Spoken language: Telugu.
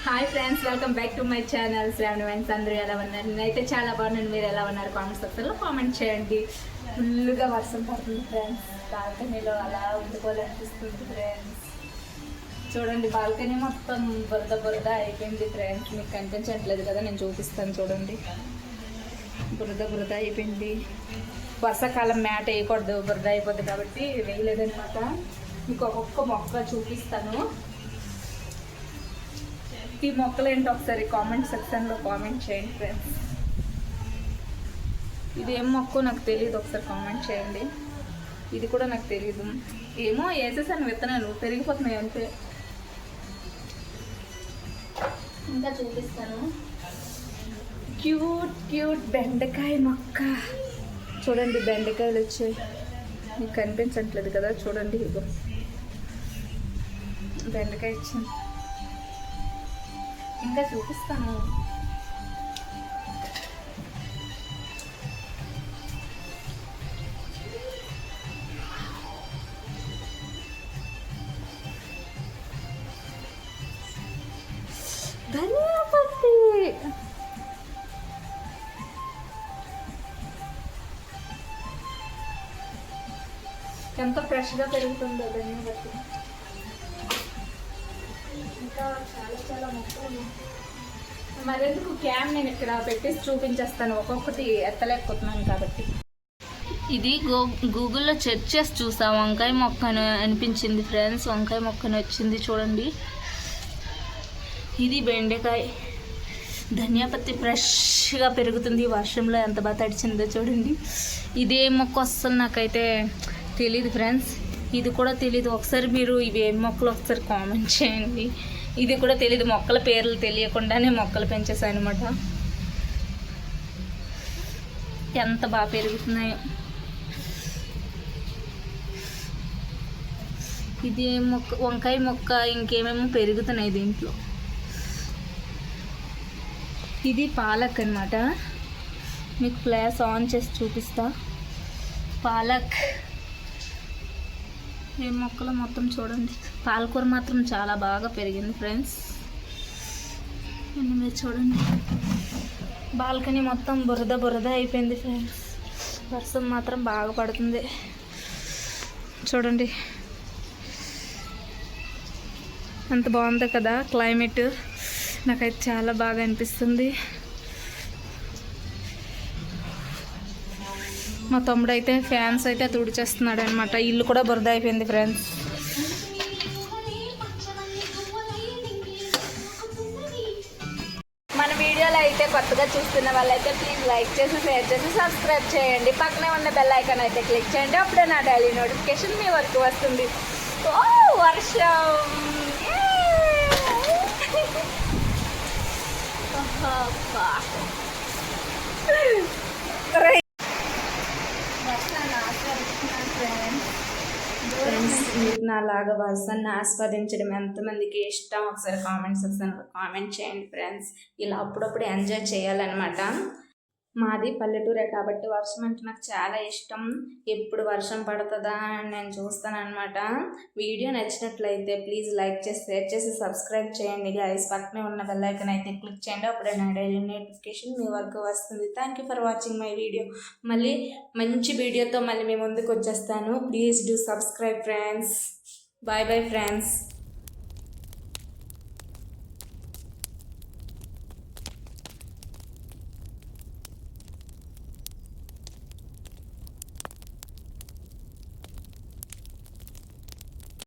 Hi friends, welcome back to my channel Sravani vines. అందరూ ఎలా ఉన్నారు? నేనైతే చాలా బాగున్నాను. మీరు ఎలా ఉన్నారు? కామెంట్ సెక్షన్లో కామెంట్ చేయండి. ఫుల్గా వర్షం పడుతుంది ఫ్రెండ్స్. బాల్కనీలో అలా ఉండిపోవాలనిపిస్తుంది ఫ్రెండ్స్. చూడండి, బాల్కనీ మొత్తం బురద బురద అయిపోయింది ఫ్రెండ్స్. మీకు కనిపించట్లేదు కదా, నేను చూపిస్తాను చూడండి. బురద బురద అయిపోయింది. వర్షాకాలం మ్యాట్ వేయకూడదు, బురద అయిపోద్ది కాబట్టి వేయలేదనమాట. మీకు ఒక్కొక్క మొక్క చూపిస్తాను. ఈ మొక్కలు ఏంటో ఒకసారి కామెంట్ సెక్షన్లో కామెంట్ చేయండి ఫ్రెండ్స్. ఇది ఏం మొక్క నాకు తెలియదు, ఒకసారి కామెంట్ చేయండి. ఇది కూడా నాకు తెలియదు, ఏమో వేసేసాను విత్తనాలు, పెరిగిపోతున్నాయి అంతే. ఇంకా చూపిస్తాను. క్యూట్ క్యూట్ బెండకాయ మొక్క చూడండి. బెండకాయలు వచ్చాయి, మీకు కనిపించట్లేదు కదా, చూడండి. ఇగో బెండకాయ ఇచ్చింది. ఇంకా చూపిస్తాను. ధనియా పత్తి ఎంత ఫ్రెష్గా పెరుగుతుందో ధనియా పత్తి. ఇంకా చాలా చాలా మొక్కలు. మరెందుకు క్యామ్ నేను ఇక్కడ పెట్టేసి చూపించేస్తాను, ఒక్కొక్కటి ఎత్తలేకపోతున్నాను కాబట్టి. ఇది గూగుల్లో సెర్చ్ చేసి చూసా, వంకాయ మొక్కను అనిపించింది ఫ్రెండ్స్. వంకాయ మొక్కను వచ్చింది చూడండి. ఇది బెండకాయ. ధనియా పత్తి ఫ్రెష్గా పెరుగుతుంది. వర్షంలో ఎంత బాగా తడిచిందో చూడండి. ఇదే మొక్క వస్తుంది నాకైతే తెలీదు ఫ్రెండ్స్. ఇది కూడా తెలీదు. ఒకసారి మీరు ఇవి ఏం మొక్కలు ఒకసారి కామెంట్ చేయండి. ఇది కూడా తెలీదు, మొక్కల పేర్లు తెలియకుండానే మొక్కలు పెంచేసాను అనమాట. ఎంత బాగా పెరుగుతున్నాయో. ఇది మొక్క, వంకాయ మొక్క, ఇంకేమేమో పెరుగుతున్నాయి దీంట్లో. ఇది పాలక్ అనమాట. మీకు ఫ్లాష్ ఆన్ చేసి చూపిస్తా. పాలక్ ఏ మొక్కలు మొత్తం చూడండి. పాలకూర మాత్రం చాలా బాగా పెరిగింది ఫ్రెండ్స్. మీరు చూడండి, బాల్కనీ మొత్తం బురద బురద అయిపోయింది ఫ్రెండ్స్. వర్షం మాత్రం బాగా పడుతుంది చూడండి. అంత బాగుంది కదా క్లైమేట్. నాకైతే చాలా బాగా అనిపిస్తుంది. మా తమ్ముడు అయితే ఫ్యాన్స్ అయితే తుడిచేస్తున్నాడు అనమాట. ఇల్లు కూడా బురద అయిపోయింది ఫ్రెండ్స్. మన వీడియోలో అయితే కొత్తగా చూస్తున్న వాళ్ళైతే ప్లీజ్ లైక్ చేసి, షేర్ చేసి, సబ్స్క్రైబ్ చేయండి. పక్కనే ఉన్న బెల్ ఐకాన్ అయితే క్లిక్ చేయండి. అప్పుడే నా డైలీ నోటిఫికేషన్ మీ వరకు వస్తుంది. ఓ వర్షం! ఫ్రెండ్స్, మీకు నాలాగా వర్షాన్ని ఆస్వాదించడం ఎంతమందికి ఇష్టం ఒకసారి కామెంట్ సెక్షన్లో కామెంట్ చేయండి ఫ్రెండ్స్. ఇలా అప్పుడప్పుడు ఎంజాయ్ చేయాలన్నమాట. మాది పల్లెటూరే కాబట్టి వర్షం అంటే నాకు చాలా ఇష్టం. ఎప్పుడు వర్షం పడుతుందా అని నేను చూస్తాను అనమాట. వీడియో నచ్చినట్లయితే ప్లీజ్ లైక్ చేసి, షేర్ చేసి, సబ్స్క్రైబ్ చేయండి గైస్. పక్కనే ఉన్న బెల్ ఐకాన్ అయితే క్లిక్ చేయండి. అప్పుడే నా డైలీ నోటిఫికేషన్ మీ వరకు వస్తుంది. Thank you for watching my video. మళ్ళీ మంచి వీడియోతో మళ్ళీ మీ ముందుకు వచ్చేస్తాను. Please do subscribe friends. Bye bye friends.